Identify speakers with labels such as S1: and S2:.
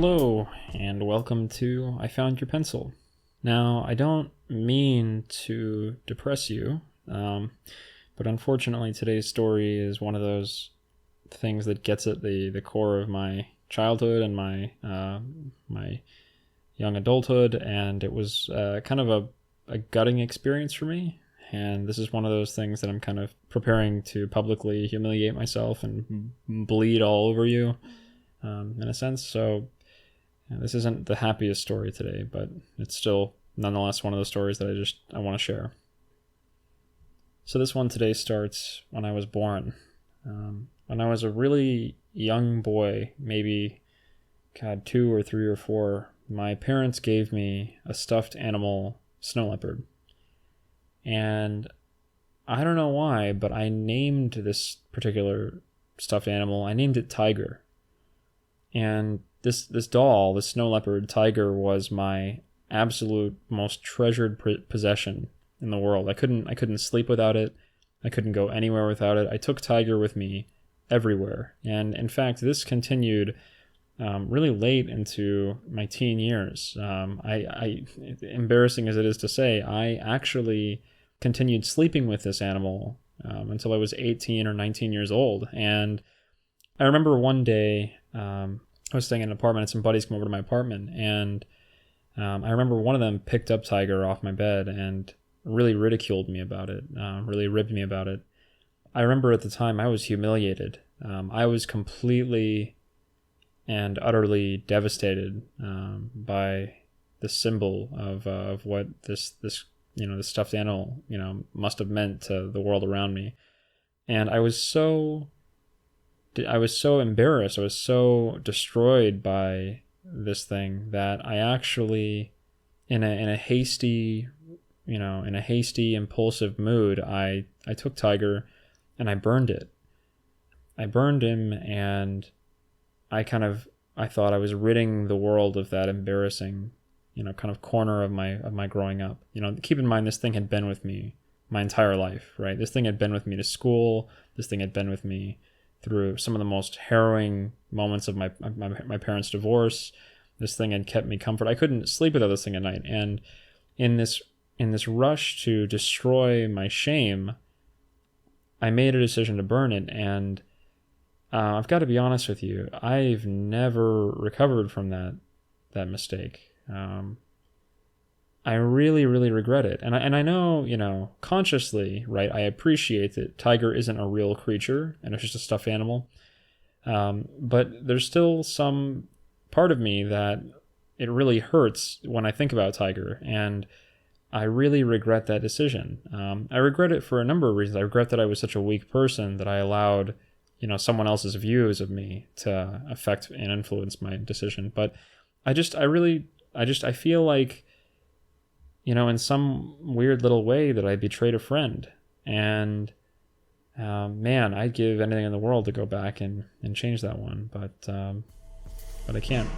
S1: Hello, and welcome to I Found Your Pencil. Now, I don't mean to depress you, but unfortunately today's story is one of those things that gets at the core of my childhood and my young adulthood, and it was kind of a gutting experience for me. And this is one of those things that I'm kind of preparing to publicly humiliate myself and bleed all over you, in a sense. So this isn't the happiest story today, but it's still nonetheless one of those stories that I want to share. So this one today starts when I was born. When I was a really young boy, maybe 2 or 3 or 4, my parents gave me a stuffed animal snow leopard. And I don't know why, but I named this particular stuffed animal, I named it Tiger. And this doll, the snow leopard Tiger, was my absolute most treasured possession in the world. I couldn't sleep without it. I couldn't go anywhere without it. I took Tiger with me everywhere. And in fact, this continued really late into my teen years. Embarrassing as it is to say, I actually continued sleeping with this animal until I was 18 or 19 years old. And I remember one day, I was staying in an apartment and some buddies came over to my apartment, and I remember one of them picked up Tiger off my bed and really ridiculed me about it, really ribbed me about it. I remember at the time I was humiliated. I was completely and utterly devastated by the symbol of what this stuffed animal must have meant to the world around me. And I was so embarrassed, I was so destroyed by this thing that I actually, in a hasty impulsive mood, I took Tiger and I burned it. I burned him, and I thought I was ridding the world of that embarrassing, kind of corner of my growing up. Keep in mind, this thing had been with me my entire life, right? This thing had been with me to school. This thing had been with me through some of the most harrowing moments of my parents' divorce. This thing had kept me comfort. I couldn't sleep without this thing at night. And in this rush to destroy my shame, I made a decision to burn it. And I've got to be honest with you, I've never recovered from that mistake. I really, really regret it. And I know, consciously, right, I appreciate that Tiger isn't a real creature and it's just a stuffed animal. But there's still some part of me that it really hurts when I think about Tiger. And I really regret that decision. I regret it for a number of reasons. I regret that I was such a weak person that I allowed, someone else's views of me to affect and influence my decision. But I feel like, in some weird little way that I betrayed a friend. And man, I'd give anything in the world to go back and change that one. But I can't.